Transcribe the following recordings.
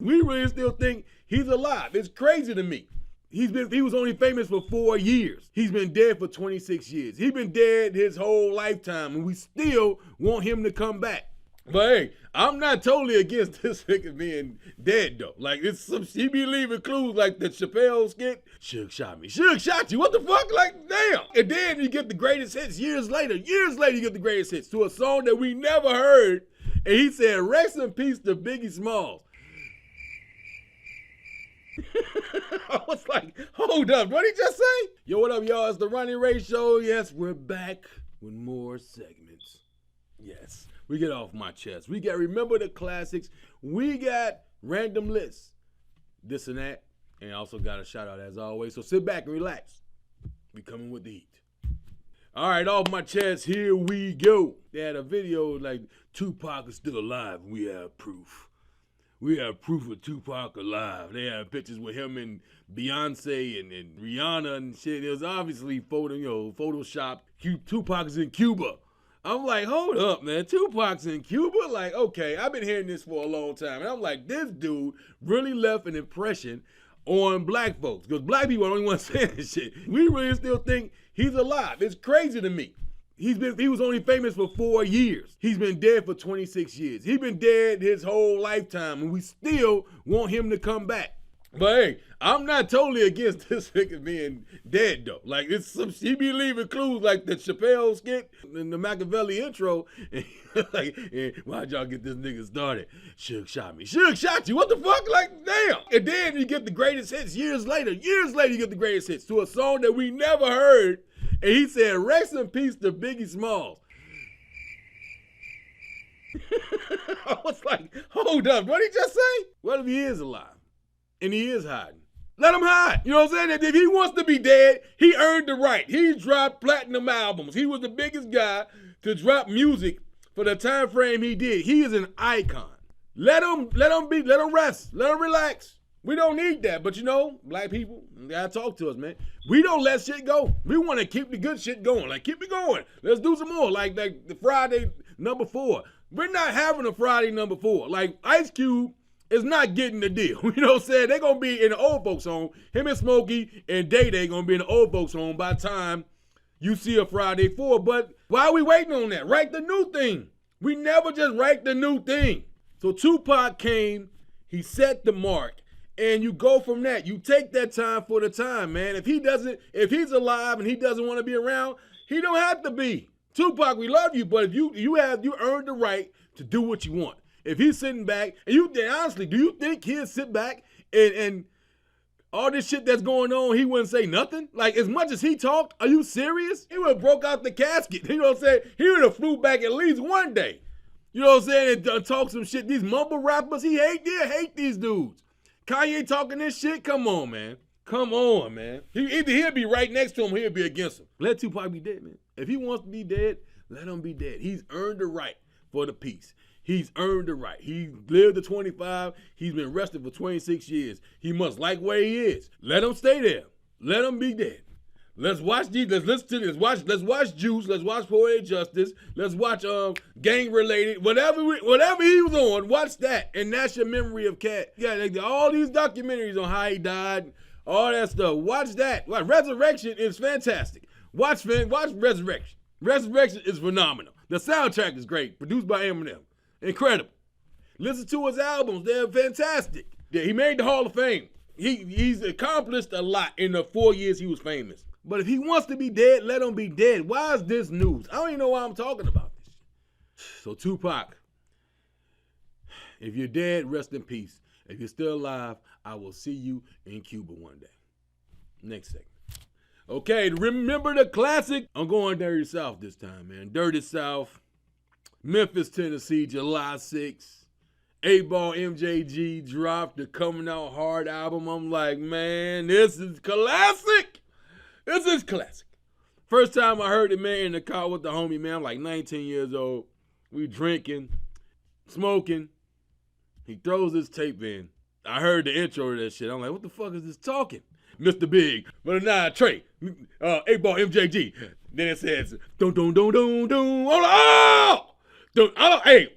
We really still think he's alive. It's crazy to me. He was only famous for 4 years. He's been dead for 26 years. He's been dead his whole lifetime, and we still want him to come back. But hey, I'm not totally against this nigga being dead though. Like he be leaving clues like the Chappelle skit. Suge shot me. Suge shot you. What the fuck? Like damn. And then you get the greatest hits years later. Years later you get the greatest hits to a song that we never heard. And he said, "Rest in peace to Biggie Smalls." I was like, hold up, what did he just say? Yo, what up, y'all? It's the Ronnie Ray Show. Yes, we're back with more segments. Yes, we get off my chest. We got Remember the Classics. We got Random Lists, this and that, and also got a shout out as always. So sit back and relax. We coming with the heat. All right, off my chest, here we go. They had a video like Tupac is still alive. We have proof. We have proof of Tupac alive. They have pictures with him and Beyonce and Rihanna and shit. It was obviously Photoshop. Tupac is in Cuba. I'm like, hold up, man. Tupac's in Cuba? Like, okay, I've been hearing this for a long time. And I'm like, this dude really left an impression on black folks. Because black people are the only ones saying this shit. We really still think he's alive. It's crazy to me. He was only famous for 4 years. He's been dead for 26 years. He's been dead his whole lifetime, and we still want him to come back. But hey, I'm not totally against this nigga being dead though. Like he be leaving clues like the Chappelle skit and the Machiavelli intro. Like, why'd y'all get this nigga started? Suge shot me. Suge shot you. What the fuck? Like, damn. And then you get the greatest hits years later. Years later you get the greatest hits to a song that we never heard. And he said, "Rest in peace to Biggie Smalls." I was like, hold up, what did he just say? What if he is alive? And he is hiding? Let him hide. You know what I'm saying? If he wants to be dead, he earned the right. He dropped platinum albums. He was the biggest guy to drop music for the time frame he did. He is an icon. Let him rest. Let him relax. We don't need that, but you know, black people, you gotta talk to us, man. We don't let shit go. We want to keep the good shit going. Like, keep it going. Let's do some more. Like the Friday number 4. We're not having a Friday number 4. Like, Ice Cube is not getting the deal. You know what I'm saying? They're gonna be in the old folks home. Him and Smokey and Day Day gonna be in the old folks home by the time you see a Friday 4. But why are we waiting on that? Write the new thing. We never just write the new thing. So Tupac came, he set the mark. And you go from that. You take that time for the time, man. If he's alive and he doesn't want to be around, he don't have to be. Tupac, we love you, but if you earned the right to do what you want. If he's sitting back, and honestly, do you think he'll sit back and all this shit that's going on, he wouldn't say nothing? Like, as much as he talked, are you serious? He would have broke out the casket. You know what I'm saying? He would have flew back at least one day. You know what I'm saying? And talk some shit. These mumble rappers, he hate these dudes. Kanye talking this shit? Come on, man. Come on, man. Either he'll be right next to him or he'll be against him. Let Tupac be dead, man. If he wants to be dead, let him be dead. He's earned the right for the peace. He's earned the right. He lived to 25. He's been arrested for 26 years. He must like where he is. Let him stay there. Let him be dead. Let's watch these. Let's listen to this. Let's watch Juice. Let's watch Poetic Justice. Let's watch gang related. Whatever he was on, watch that. And that's your memory of Cat. Yeah, like, all these documentaries on how he died, all that stuff. Watch that. Resurrection is fantastic. Watch Resurrection. Resurrection is phenomenal. The soundtrack is great. Produced by Eminem. Incredible. Listen to his albums. They're fantastic. Yeah, he made the Hall of Fame. He's accomplished a lot in the 4 years he was famous. But if he wants to be dead, let him be dead. Why is this news? I don't even know why I'm talking about this. So Tupac, if you're dead, rest in peace. If you're still alive, I will see you in Cuba one day. Next segment. Okay, remember the classic? I'm going Dirty South this time, man. Dirty South, Memphis, Tennessee, July 6th. Ball MJG dropped the Coming Out Hard album. I'm like, man, this is classic. This is classic. First time I heard it, man, in the car with the homie, man. I'm like 19 years old. We drinking, smoking. He throws this tape in. I heard the intro to that shit. I'm like, what the fuck is this talking? Mr. Big, but nah, Trey, Ball MJG. Then it says, dun dun dun dun dun. I'm like, oh! Hey,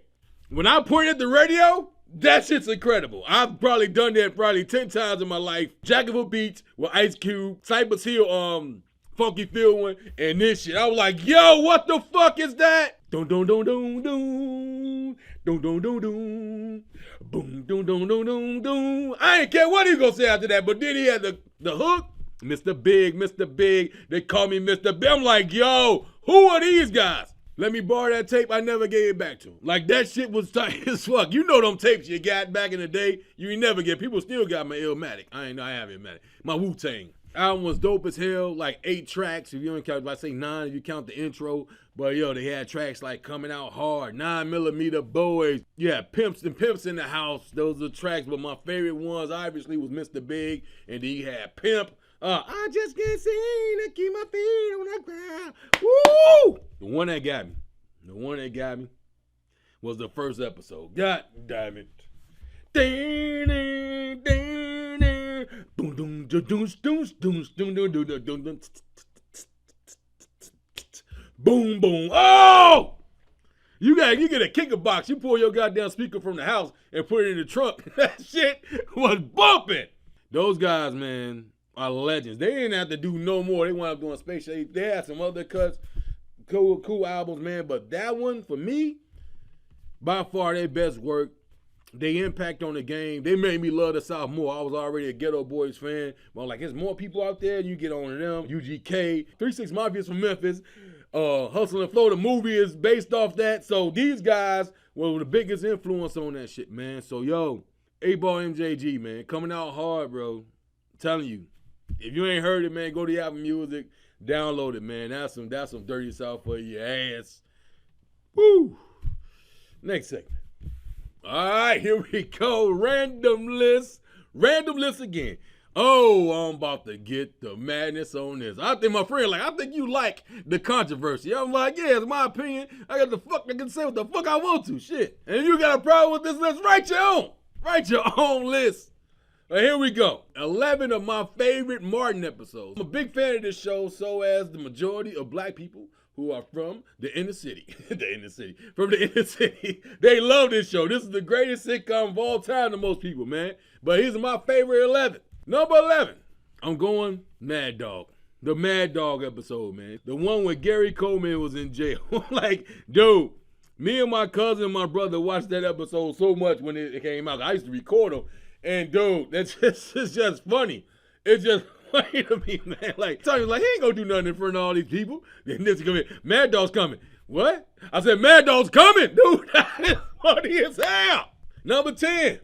when I pointed at the radio, That shit's incredible. I've probably done that probably 10 times in my life. Jacksonville Beach with Ice Cube, Cypress Hill, Funky Phil one, and this shit. I was like, yo, what the fuck is that? Dun dun dun dun dun. Dun dun dun dun. Boom dun dun dun dun dun. I ain't care what he gonna say after that, but then he had the hook. Mr. Big, Mr. Big. They call me Mr. Big. I'm like, yo, who are these guys? Let me borrow that tape. I never gave it back to him. Like, that shit was tight as fuck. You know them tapes you got back in the day, you ain't never get. People still got my Illmatic. I have Illmatic. My Wu-Tang. Album was dope as hell, like 8 tracks. If you don't count, I say 9 if you count the intro. But yo, they had tracks like Coming Out Hard, 9mm Boys. Yeah, Pimps and Pimps in the House. Those are tracks, but my favorite ones obviously was Mr. Big, and then he had Pimp. I just can't seem to keep my feet on the ground. Woo! The one that got me was the first episode. God damn it. Boom, boom. Oh! You get a kicker box. You pull your goddamn speaker from the house and put it in the trunk. That shit was bumping. Those guys, man, are legends. They didn't have to do no more. They wound up doing Space Shade. They had some other cuts, cool albums, man. But that one, for me, by far their best work. They impact on the game. They made me love the South more. I was already a Ghetto Boys fan. But I'm like, there's more people out there. You get on to them. UGK, 3-6 Mafia's from Memphis. Hustle and Flow, the movie is based off that. So these guys were the biggest influence on that shit, man. So yo, Ball MJG, man, coming out hard, bro. I'm telling you. If you ain't heard it, man, go to Apple Music, download it, man. That's some dirty South for your ass. Woo! Next segment. All right, here we go. Random list again. Oh, I'm about to get the madness on this. I think my friend, I think you like the controversy. I'm like, yeah, it's my opinion. I can say what the fuck I want to. Shit. And if you got a problem with this list, write your own. Write your own list. Here we go. 11 of my favorite Martin episodes. I'm a big fan of this show, so as the majority of black people who are from the inner city. From the inner city. They love this show. This is the greatest sitcom of all time to most people, man. But here's my favorite 11. Number 11. I'm going Mad Dog. The Mad Dog episode, man. The one where Gary Comin was in jail. Like, dude, me and my cousin and my brother watched that episode so much when it came out. I used to record them. And dude, it's just funny. It's just funny to me, man. Like, Tony's like, he ain't gonna do nothing in front of all these people. Then this come in, Mad Dog's coming. What? I said, Mad Dog's coming, dude. That is funny as hell. Number 10.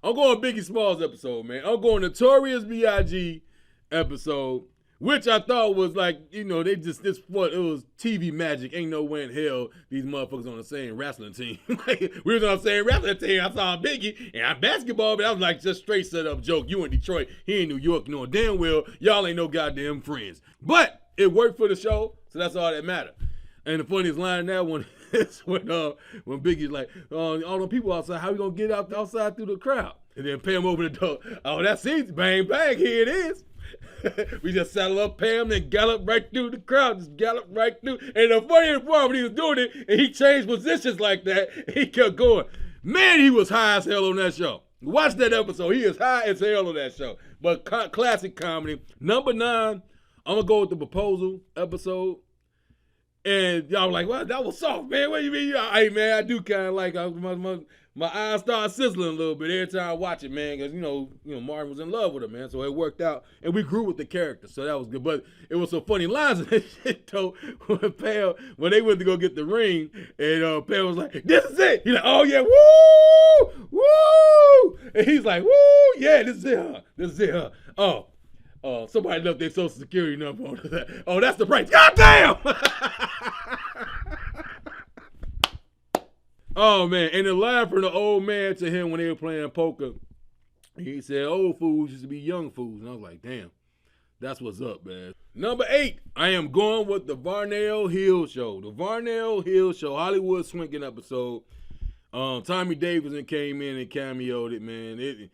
I'm going Biggie Smalls episode, man. I'm going Notorious B.I.G. episode, which I thought was like, it was TV magic. Ain't no way in hell these motherfuckers on the same wrestling team. Like, we was on the same wrestling team. I saw Biggie and I basketball, but I was like, just straight set up joke. You in Detroit, he in New York, knowing damn well y'all ain't no goddamn friends. But it worked for the show, so that's all that matters. And the funniest line in that one is when Biggie's like, all the people outside, how we gonna get outside through the crowd? And then Pam open the door. Oh, that's easy. Bang, bang, here it is. We just saddle up Pam and gallop right through the crowd. Just gallop right through. And the funniest part when he was doing it, and he changed positions like that, he kept going. Man, he was high as hell on that show. Watch that episode. He is high as hell on that show. But classic comedy. Number 9, I'm going to go with the proposal episode. And y'all were like, well, that was soft, man. What do you mean? Hey, man, I do kind of like my eyes start sizzling a little bit every time I watch it, man. Because, Martin was in love with her, man. So it worked out. And we grew with the character. So that was good. But it was some funny lines in that shit, though. When they went to go get the ring, and Pam was like, this is it. He's like, oh, yeah, woo, woo. And he's like, woo, yeah, this is it, huh? This is it, huh? Somebody left their social security number on that. Oh, that's the price. God damn! Oh, man. And the line from the old man to him when they were playing poker, he said, old fools used to be young fools. And I was like, damn, that's what's up, man. Number 8, I am going with the Varnell Hill Show. The Varnell Hill Show, Hollywood Swinking episode. Tommy Davidson came in and cameoed it, man.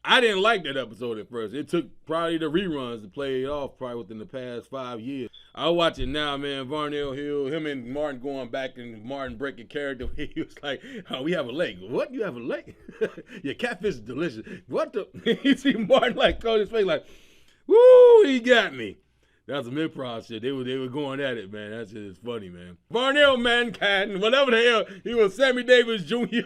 I didn't like that episode at first. It took probably the reruns to play it off probably within the past 5 years. I watch it now, man. Varnell Hill, him and Martin going back and Martin breaking character. He was like, oh, we have a lake. What? You have a lake? Your catfish is delicious. What the? You see Martin like on his face like, woo, he got me. That's some improv shit. They were going at it, man. That shit is funny, man. Varnell Mankind, whatever the hell, he was Sammy Davis Jr.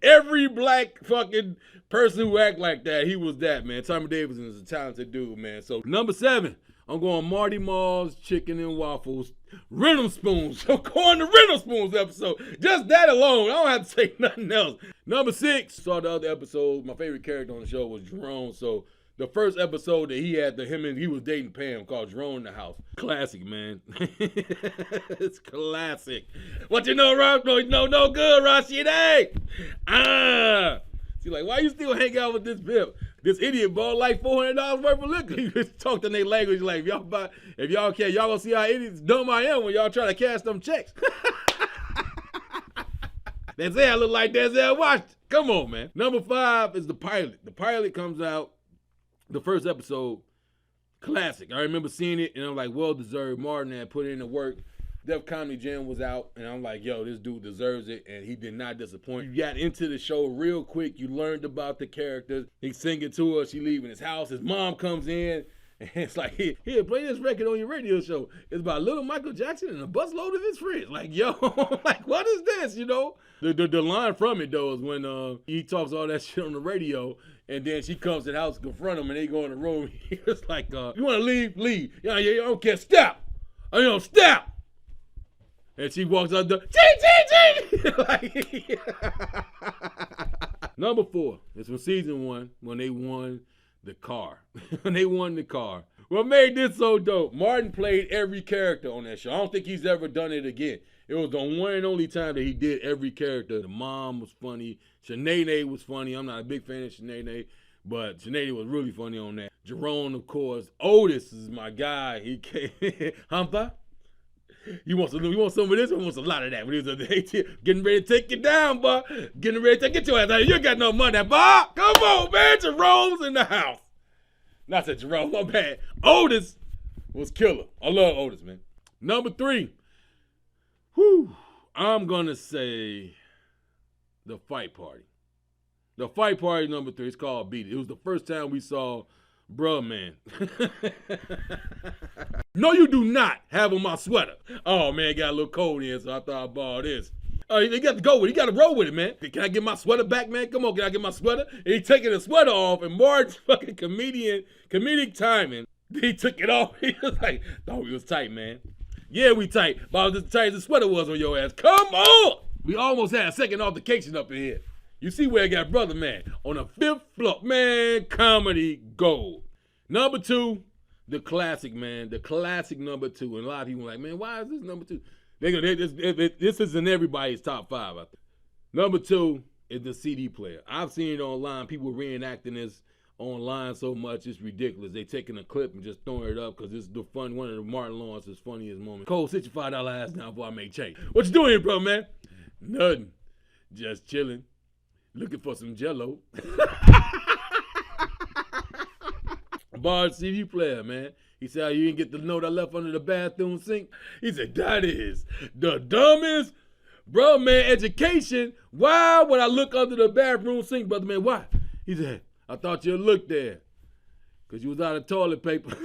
Every black fucking person who act like that, he was that, man. Sammy Davis is a talented dude, man. So number 7, I'm going Marty Marl's Chicken and Waffles, Rental Spoons. So going to Rental Spoons episode. Just that alone. I don't have to say nothing else. Number 6, saw the other episode. My favorite character on the show was Jerome. So the first episode that he had, he was dating Pam, called Jerome in the House. Classic, man. It's classic. What you know, Rob? No good, Rashid. She's like, why you still hang out with this pimp? This idiot bought like $400 worth of liquor. He just talked in their language like, if y'all care, y'all gonna see how idiots dumb I am when y'all try to cash them checks. Denzel look like Denzel Washington. Come on, man. Number 5 is the pilot. The pilot comes out. The first episode, classic. I remember seeing it, and I'm like, well-deserved. Martin had put in the work. Def Comedy Jam was out, and I'm like, yo, this dude deserves it, and he did not disappoint. You got into the show real quick. You learned about the characters. He's singing to her. She leaving his house. His mom comes in, and it's like, here, play this record on your radio show. It's about little Michael Jackson and a busload of his friends. Like, yo, like, what is this, you know? The line from it, though, is when he talks all that shit on the radio, and then she comes to the house to confront him, and they go in the room. He was like, you want to leave? Leave. Yeah, I don't care. Stop. Stop. And she walks out the Number 4 is from season 1 when they won the car. When they won the car. What made this so dope? Martin played every character on that show. I don't think he's ever done it again. It was the one and only time that he did every character. The mom was funny. Shanae was funny. I'm not a big fan of Shanae, but Shanae was really funny on that. Jerome, of course. Otis is my guy. He came. Humpa? You want some of this? Or wants a lot of that? When he was getting ready to take you down, boy. Getting ready to get your ass out. You got no money, boy. Come on, man. Jerome's in the house. Not that Jerome, my bad. Otis was killer. I love Otis, man. Number 3. I'm going to say the Fight Party. The Fight Party number 3. It's called Beat It. It was the first time we saw Bruh Man. No, you do not have on my sweater. Oh, man, it got a little cold in, so I thought I'd borrow this. You got to go with it. You got to roll with it, man. Can I get my sweater back, man? Come on, can I get my sweater? And he taking the sweater off, and Martin's fucking comedic timing. He took it off. He was like, thought we was tight, man. Yeah, we tight. But I was as tight as the sweater was on your ass. Come on! We almost had a second altercation up in here. You see where I got Brother Man on the 5th floor. Man, comedy gold. Number 2, the classic, man. The classic number 2. And a lot of people are like, man, why is this number 2? This is in everybody's top 5, I think. Number 2 is the CD player. I've seen it online. People reenacting this online so much, it's ridiculous. They taking a clip and just throwing it up because it's the fun, one of the Martin Lawrence's funniest moments. Cole, sit your $5 ass down before I make change. What you doing here, bro, man? Nothing. Just chilling. Looking for some Jello. Barred CD player, man. He said, you didn't get the note I left under the bathroom sink? He said, that is the dumbest, bro, man, education. Why would I look under the bathroom sink, brother, man? Why? He said, I thought you'd look there because you was out of toilet paper.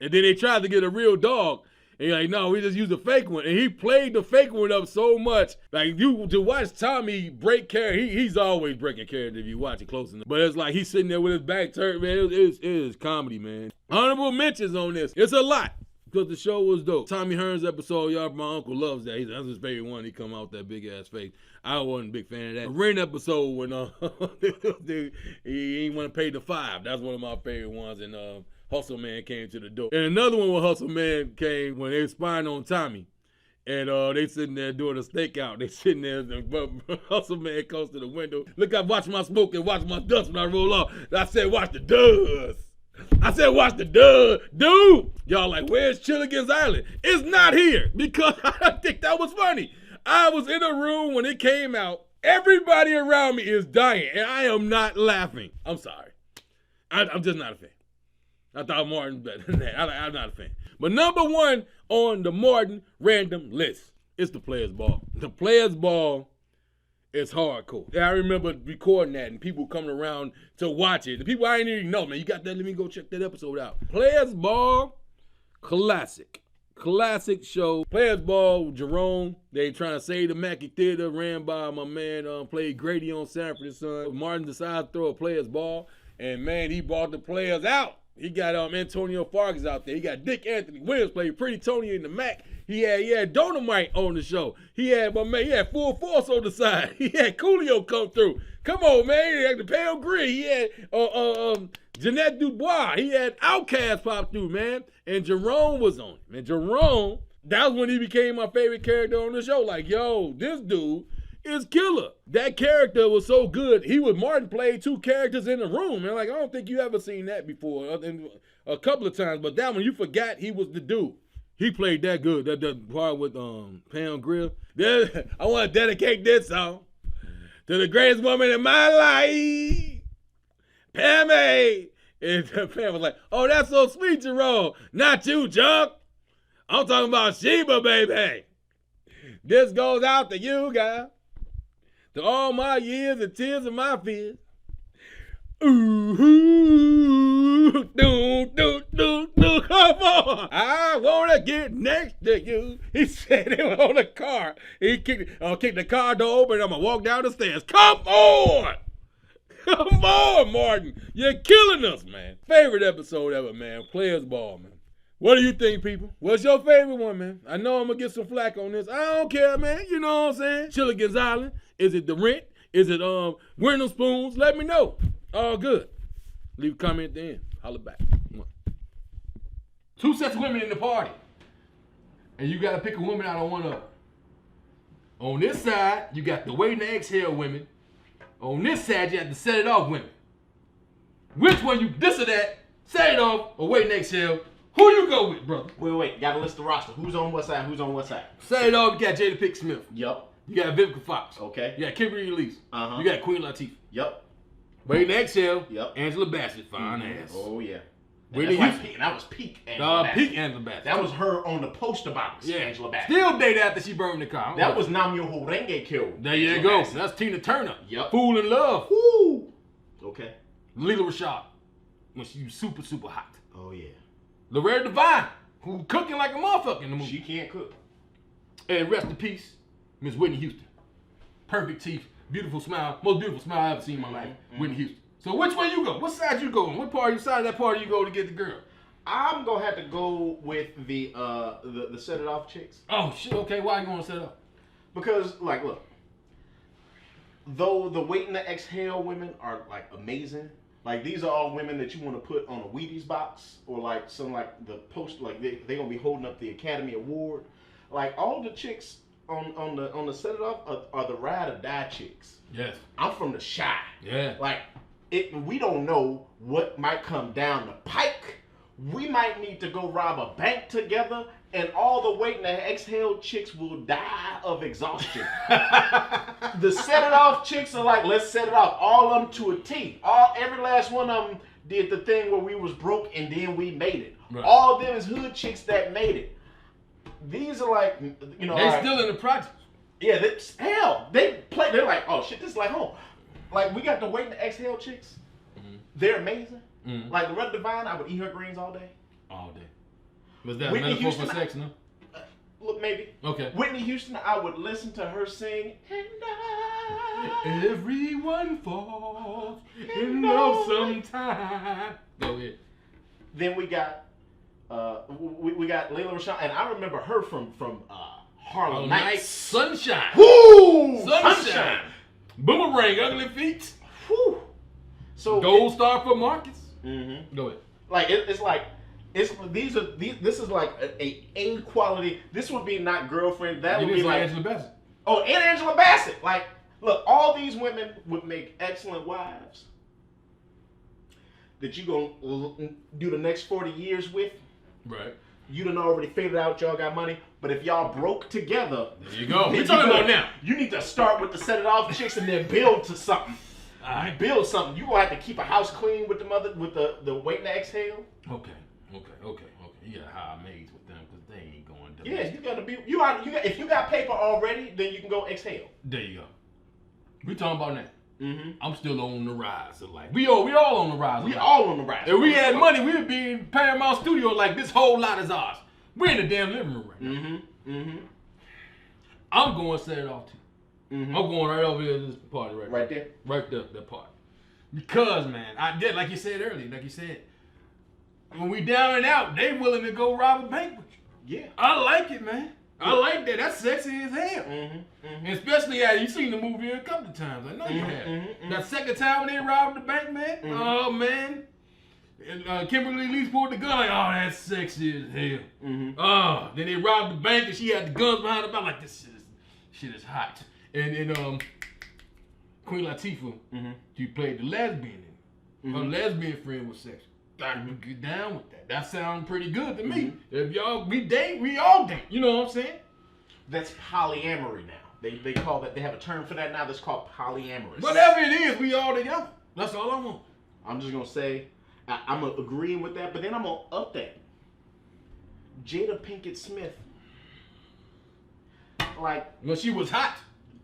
And then they tried to get a real dog. And you're like, no, we just used a fake one. And he played the fake one up so much. Like, you to watch Tommy break character, he's always breaking character if you watch it close enough. But it's like he's sitting there with his back turned, man. It is comedy, man. Honorable mentions on this. It's a lot. Because the show was dope. Tommy Hearns episode, y'all, my uncle loves that. That's his favorite one. He come out with that big ass face. I wasn't a big fan of that. The Ren episode when he ain't want to pay the $5. That's one of my favorite ones. And Hustle Man came to the door. And another one when Hustle Man came when they was spying on Tommy. And they sitting there doing a stakeout. They sitting there, Hustle Man comes to the window. Look, I watch my smoke and watch my dust when I roll off. I said, watch the dust. I said, watch the dude. Y'all like, where's Chilligan's Island? It's not here because I think that was funny. I was in a room when it came out Everybody around me is dying, and I am not laughing. I'm sorry. I'm just not a fan. I thought Martin better than that. I'm not a fan. But number one on the Martin random list is the Players Ball. The Players Ball is hardcore. I remember recording that and people coming around to watch it. The people I didn't even know, man, you got that? Let me go check that episode out. Players Ball, classic. Classic show. Players Ball, Jerome, they trying to save the Mackey Theater, ran by my man, played Grady on Sanford and Son. Martin decided to throw a Players Ball, and man, he brought the players out. He got Antonio Fargas out there. He got Dick Anthony Williams played Pretty Tony in the Mac. He had Donamite on the show. He had Full Force on the side. He had Coolio come through. Come on, man. He had the Pale Grid. He had Jeanette Dubois. He had Outkast pop through, man. And Jerome was on it. And Jerome, that was when he became my favorite character on the show. Like, yo, this dude is killer. That character was so good. Martin played two characters in the room. And like, I don't think you ever seen that before. A couple of times. But that one, you forgot he was the dude. He played that good. That part with Pam Grill. I want to dedicate this song to the greatest woman in my life, Pammy. And Pam was like, oh, that's so sweet, Jerome. Not you, Junk. I'm talking about Sheba, baby. This goes out to you, guys. To all my years and tears and my fears. Ooh, come on. I want to get next to you. He said it was on the car. He kicked the car door open and I'm going to walk down the stairs. Come on. Come on, Martin. You're killing us, man. Favorite episode ever, man. Players Ball, man. What do you think, people? What's your favorite one, man? I know I'm going to get some flack on this. I don't care, man. You know what I'm saying? Chilligan's Island. Is it The Rent? Is it Wyndham Spoons? Let me know. All good. Leave a comment at the end. Holla back. Two sets of women in the party. And you got to pick a woman out of one of them. On this side, you got the waiting to exhale women. On this side, you have to set it off women. Which one you this or that, set it off, or waiting to exhale? Who you go with, brother? Wait. Gotta list the roster. Who's on what side? Who's on what side? Set it off, you got Jada Pinkett Smith. Yup. You got Vivica Fox. Okay. You got Kimberly Elise. Uh-huh. You got Queen Latifah. Yup. Waiting to exhale. Yep. Angela Bassett, fine ass. Oh yeah. That was peak Angela Bassett. Peak Angela Bassett. That was her on the poster box. Yeah. Angela Bassett. Still date after she burned the car. That was Namyo Horenge Kill. There you Angela go. Bassett. That's Tina Turner. Yep. Fool in Love. Woo. Okay. Lila Rashad. When she was super, super hot. Oh yeah. Loretta Devine, who cooking like a motherfucker in the movie. She can't cook. And rest in peace, Miss Whitney Houston. Perfect teeth, beautiful smile, most beautiful smile I ever seen in my life. Whitney Houston. So which way you go? What side you go on? What side of that party you go to get the girl? I'm gonna have to go with the set it off chicks. Oh shit, okay, why you gonna set it up? Because like look, though the waiting to exhale women are like amazing. Like these are all women that you want to put on a Wheaties box or like some like the post like they gonna be holding up the Academy Award. Like all the chicks on the set it off are the ride or die chicks. Yes. I'm from the Shy. Yeah. Like we don't know what might come down the pike. We might need to go rob a bank together, and all the waiting to exhale chicks will die of exhaustion. The set it off chicks are like, let's set it off. All of them to a T. Every last one of them did the thing where we was broke and then we made it. Right. All of them is hood chicks that made it. These are like, you know. They still in the project. Yeah, they're like, oh shit, this is like home. Like we got the waiting to exhale chicks. Mm-hmm. They're amazing. Mm-hmm. Like Loretta Devine, I would eat her greens all day. All day. Was that Whitney metaphor Houston, for sex, no? Look, maybe. Okay. Whitney Houston, I would listen to her sing, and I... Everyone falls in love sometime. Go ahead. Then we got we got Layla Rashawn, and I remember her from Harlem Nights. Sunshine. Woo! Sunshine. Boomerang, Ugly Feet. Whew. So Gold Star for Marcus. Mm-hmm. Go ahead. Like this is like a quality. This would be not girlfriend. That would be like Angela Bassett. Oh, and Angela Bassett. Like, look, all these women would make excellent wives that you gonna do the next 40 years with. Right. You done already figured out y'all got money. But if y'all broke together, there you go. We're talking about now. You need to start with the set it off chicks and then build to something. All right. Build something. You gonna have to keep a house clean with the waiting to exhale. Okay. You got high maids with them because they ain't going to. Yeah, you gotta be. If you got paper already, then you can go exhale. There you go. We talking about that. Mm-hmm. I'm still on the rise of life. We all on the rise. We all on the rise. If we had money, we'd be in Paramount Studio like this whole lot is ours. We're in the damn living room right now. Mm-hmm. Mm-hmm. I'm going to set it off too. Mm-hmm. I'm going right over here to this party right there. Right there, that part. Because man, I did like you said earlier, when we down and out, they willing to go rob a bank with you. Yeah. I like it, man. I like that. That's sexy as hell. Mm-hmm. Mm-hmm. Especially after you've seen the movie a couple of times. I know you have. Mm-hmm. That second time when they robbed the bank, man. Mm-hmm. Oh man. And Kimberly Lee pulled the gun like, oh, that's sexy as hell. Mm-hmm. Oh, then they robbed the bank and she had the guns behind her back like, this shit is hot. And Queen Latifah, she played the lesbian. Mm-hmm. Her lesbian friend was sexy. I can get down with that. That sounds pretty good to me. If y'all, we date, we all date. You know what I'm saying? That's polyamory now. They call that, they have a term for that now that's called polyamorous. Whatever it is, we all together. That's all I want. I'm just going to say, I'm agreeing with that, but then I'm going to up that. Jada Pinkett Smith. Like. Well, she was hot.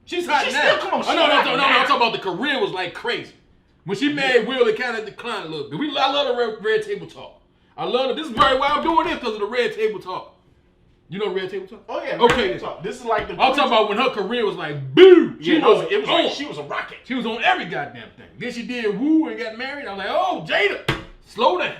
She's hot now. Still, come on, no, I'm talking about the career was like crazy. When she married Will, it kind of declined a little bit. I love the red table talk. I love it. This is very why I'm doing this because of the red table talk. You know red table talk? Oh yeah. Okay. Talk. This is like the. I'm talking about when her career was like boom. It was like she was a rocket. She was on every goddamn thing. Then she did Woo and got married. I was like, oh Jada, slow down.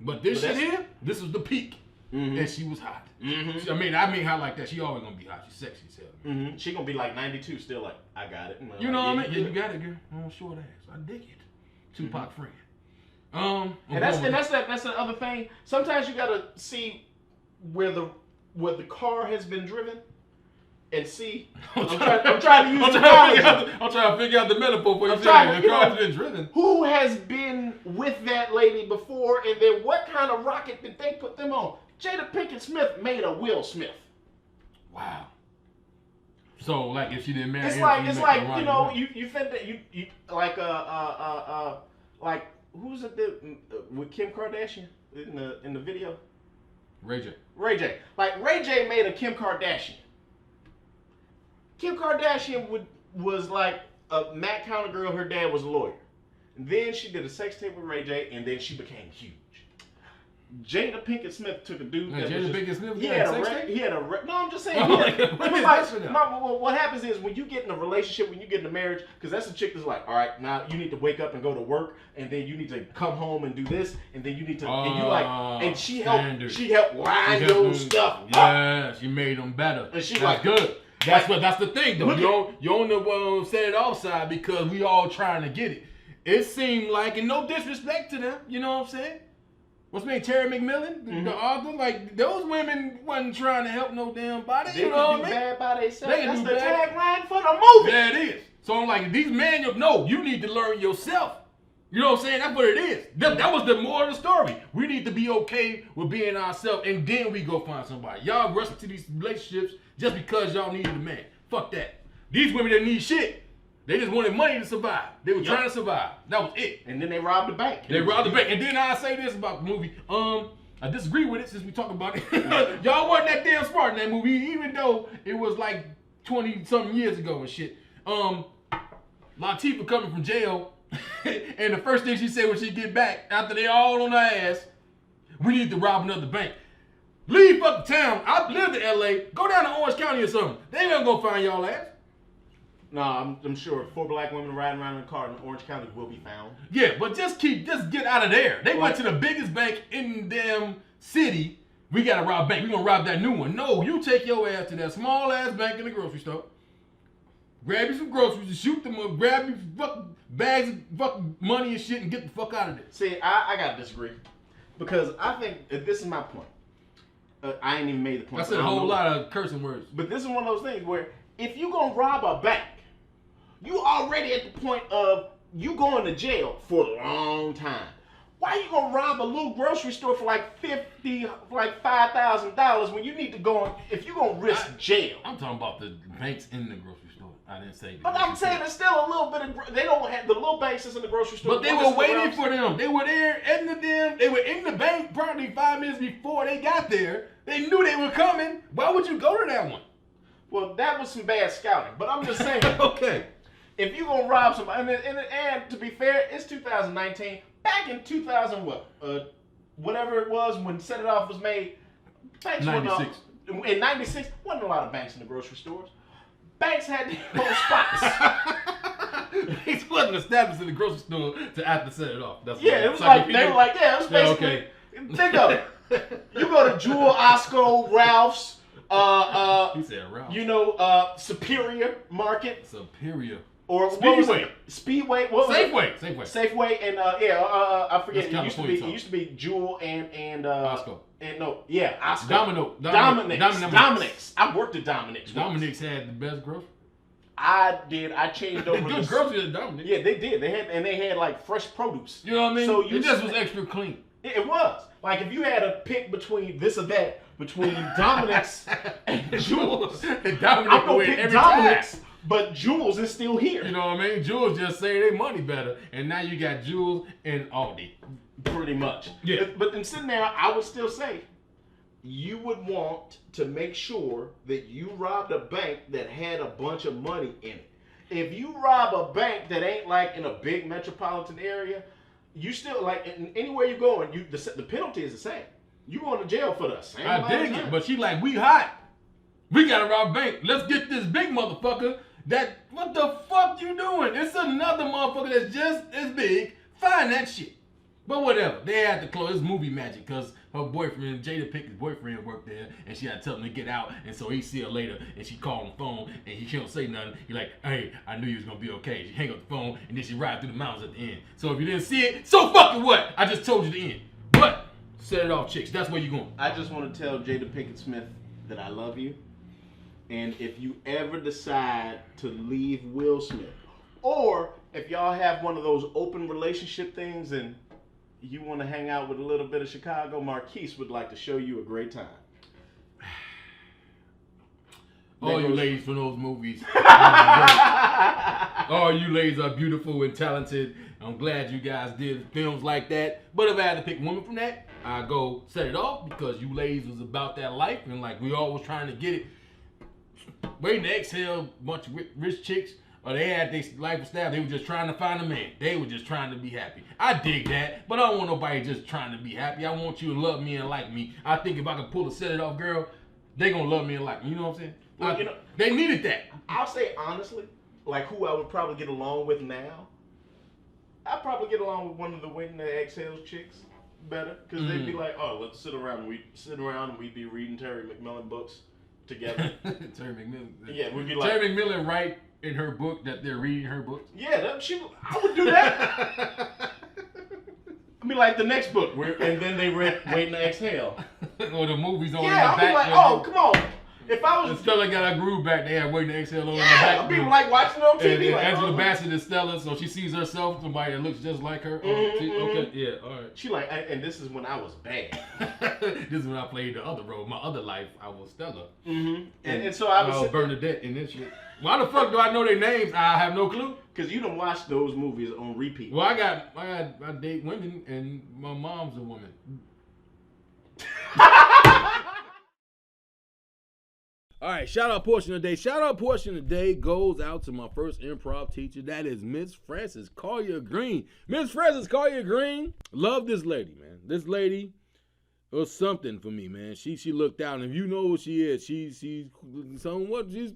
But this shit here, this was the peak, and she was hot. Mm-hmm. I mean her like that. She always gonna be hot. She's sexy as hell. Mm-hmm. She gonna be like 92, still like I got it. You know what I mean? Yeah, you got it, girl. Oh, short ass. I dig it. Tupac friend. And that's the other thing. Sometimes you gotta see where the car has been driven, and see. I'm trying to figure out the metaphor for you. The car has been driven. Who has been with that lady before, and then what kind of rocket did they put them on? Jada Pinkett Smith made a Will Smith. Wow. So like if she didn't marry it's him, like you know you think that you like like who's it with Kim Kardashian in the video? Ray J. Like Ray J made a Kim Kardashian. Kim Kardashian was like a Matt Counter girl. Her dad was a lawyer. And then she did a sex tape with Ray J, and then she became huge. Jada Pinkett Smith took a dude that Jada Pinkett Smith. No, I'm just saying. What happens is when you get in a relationship, when you get in a marriage, because that's the chick that's like, all right, now you need to wake up and go to work, and then you need to come home and do this, and then you need to, and you like, and she helped line your stuff up. Yeah, she made them better. And she that's good. That's the thing though. You on the set it offside because we all trying to get it. It seemed like, and no disrespect to them, you know what I'm saying? What's name? Terry McMillan, the author. Like those women wasn't trying to help no damn body. They you know what I mean? Bad by themselves. That's the tagline for the movie. That is. So I'm like, these men, no, you need to learn yourself. You know what I'm saying? That's what it is. That was the moral of the story. We need to be okay with being ourselves, and then we go find somebody. Y'all rush into these relationships just because y'all needed a man. Fuck that. These women that need shit. They just wanted money to survive. They were trying to survive. That was it. And then they robbed the bank. And then I say this about the movie. I disagree with it since we talk about it. Y'all wasn't that damn smart in that movie, even though it was like 20-something years ago and shit. Latifah coming from jail, and the first thing she said when she get back, after they all on her ass, we need to rob another bank. Leave up the town. I live in LA. Go down to Orange County or something. They ain't gonna find y'all ass. No, I'm sure 4 black women riding around in a car in Orange County will be found. Yeah, but just get out of there. They went to the biggest bank in the damn city. We gotta rob a bank. We gonna rob that new one. No, you take your ass to that small ass bank in the grocery store. Grab you some groceries and shoot them up. Grab you fucking bags of fucking money and shit and get the fuck out of there. See, I gotta disagree. Because I think this is my point. I ain't even made the point. I said a whole lot of cursing words. But this is one of those things where if you gonna rob a bank, you already at the point of you going to jail for a long time. Why you gonna rob a little grocery store for like $5,000 when you need to go on? If you gonna risk jail, I'm talking about the banks in the grocery store. I didn't say. But I'm saying there's still a little bit of. They don't have the little banks that's in the grocery store. But they were waiting for them. They were there in the them. They were in the bank probably 5 minutes before they got there. They knew they were coming. Why would you go to that one? Well, that was some bad scouting. But I'm just saying. Okay. If you gonna rob somebody, and to be fair, it's 2019. Back in 2000, whatever it was when Set It Off was made, banks 96. In 96, wasn't a lot of banks in the grocery stores. Banks had their own spots. It wasn't established in the grocery store to after Set It Off. That's it was like they were like, it was basically. Okay. Think of it. You go to Jewel, Osco, Ralph's. He said Ralph. Superior Market. Superior. Or Speedway. Speedway. What was Safeway. it? Safeway and I forget. It used to be Jewel and Osco. And Osco. Dominic's. I worked at Dominic's. Dominic's had the best grocery. I did. I changed over. Good grocery at Dominic's. Yeah, they did. They had like fresh produce. You know what I mean? So it just was extra clean. It was. Like if you had to pick between this or that, between Dominic's and Jewel's, I'm gonna pick Dominic's. But Jewel's is still here. You know what I mean? Jewel's just say their money better, and now you got Jewel's and Aldi. Pretty much. Yeah. But in sitting there, I would still say, you would want to make sure that you robbed a bank that had a bunch of money in it. If you rob a bank that ain't like in a big metropolitan area, you still like anywhere you go, and the penalty is the same. You going to jail for the same. I dig it, but she like, we hot. We gotta rob a bank. Let's get this big motherfucker. What the fuck you doing? It's another motherfucker that's just as big. Find that shit. But whatever. They had to close. It's movie magic because her boyfriend, Jada Pickett's boyfriend, worked there, and she had to tell him to get out. And so he see her later, and she called on the phone, and he can't say nothing. He's like, hey, I knew you was gonna be okay. She hang up the phone, and then she ride through the mountains at the end. So if you didn't see it, so fucking what? I just told you the end. But Set It Off, chicks. That's where you going. I just want to tell Jada Pinkett Smith that I love you. And if you ever decide to leave Will Smith, or if y'all have one of those open relationship things and you want to hang out with a little bit of Chicago, Marquise would like to show you a great time. All you ladies from those movies. All you ladies are beautiful and talented. I'm glad you guys did films like that. But if I had to pick women from that, I'd go Set It Off because you ladies was about that life and like we all was trying to get it. Waiting to Exhale, bunch of rich chicks, or they had their lifestyle. They were just trying to find a man. They were just trying to be happy. I dig that, but I don't want nobody just trying to be happy. I want you to love me and like me. I think if I could pull a Set It Off girl, they gonna love me and like me. You know what I'm saying? Well, they needed that. I'll say honestly, like who I would probably get along with now. I'd probably get along with one of the Waiting to Exhale chicks better, because they'd be like, oh, let's sit around and we'd be reading Terry McMillan books together. Terry McMillan. Yeah, we'd be like Terry McMillan write in her book that they're reading her books. Yeah, I would do that. I'd be like the next book, and then they read Waiting to Exhale. Or the movies on in the back. Yeah, I'd be like, oh, come on. If I was Stella got her groove back, they had Waiting to Exhale on the yeah, back. I'd be like watching it on TV. And like, Angela Bassett is Stella, so she sees herself, somebody that looks just like her. Okay, yeah, all right. She like, and this is when I was bad. This is when I played the other role. My other life, I was Stella. And so I was Bernadette in this shit. Why the fuck do I know their names? I have no clue. Because you done watch those movies on repeat. Well, I date women, and my mom's a woman. All right, shout out portion of the day. Shout out portion of the day goes out to my first improv teacher. That is Miss Frances Callier Green. Miss Frances Callier Green. Love this lady, man. This lady was something for me, man. She looked out, and if you know who she is, she's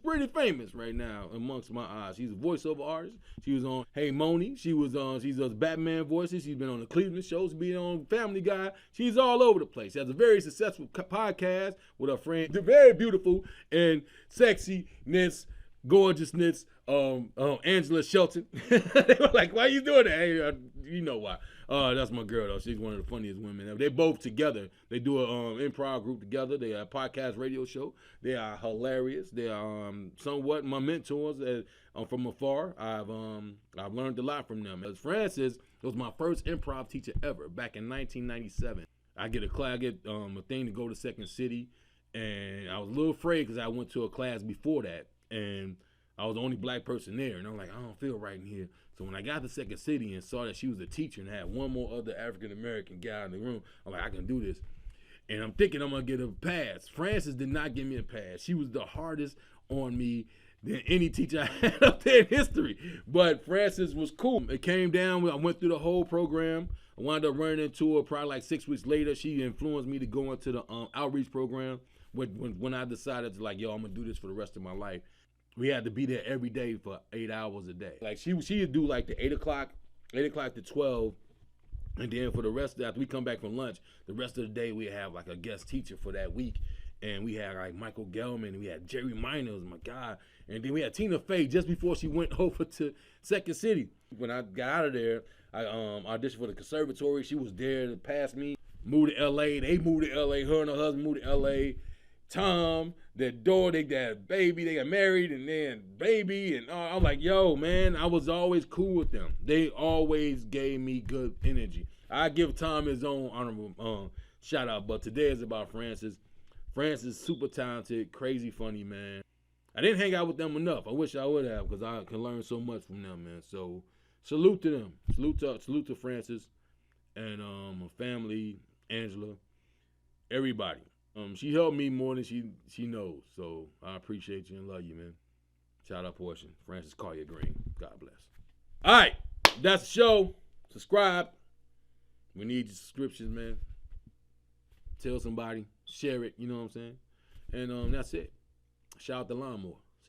pretty famous right now amongst my eyes. She's a voiceover artist. She was on Hey Moni. She does Batman voices. She's been on the Cleveland shows, being on Family Guy. She's all over the place. She has a very successful podcast with her friend, the very beautiful and sexy Miss gorgeousness, Angela Shelton. They were like, why you doing that? Hey, you know why. That's my girl, though. She's one of the funniest women ever. They both together. They do an improv group together. They have a podcast radio show. They are hilarious. They are somewhat my mentors from afar. I've learned a lot from them. As Frances was my first improv teacher ever back in 1997. I get a thing to go to Second City, and I was a little afraid because I went to a class before that, and I was the only black person there, and I'm like, I don't feel right in here. So when I got to Second City and saw that she was a teacher and had one more other African-American guy in the room, I'm like, I can do this. And I'm thinking I'm going to get a pass. Frances did not give me a pass. She was the hardest on me than any teacher I had up there in history. But Frances was cool. It came down. I went through the whole program. I wound up running into her probably like 6 weeks later. She influenced me to go into the outreach program when I decided to like, yo, I'm going to do this for the rest of my life. We had to be there every day for 8 hours a day. Like she would do like the 8 o'clock to 12. And then for the rest, after we come back from lunch, the rest of the day we have like a guest teacher for that week. And we had like Michael Gelman, and we had Jerry Miners, my God. And then we had Tina Fey just before she went over to Second City. When I got out of there, I auditioned for the conservatory. She was there to pass me. Moved to LA. They moved to LA. Her and her husband moved to LA. Tom, their daughter, they got baby, they got married, and then baby, and I'm like, yo, man, I was always cool with them. They always gave me good energy. I give Tom his own honorable shout out, but today is about Frances. Frances, super talented, crazy funny, man. I didn't hang out with them enough. I wish I would have, because I can learn so much from them, man. So salute to them. Salute to Frances and her family, Angela, everybody. She helped me more than she knows, so I appreciate you and love you, man. Shout out Portion, Frances Callier Green. God bless. All right, that's the show. Subscribe. We need your subscriptions, man. Tell somebody, share it. You know what I'm saying? And that's it. Shout out to Lawnmower.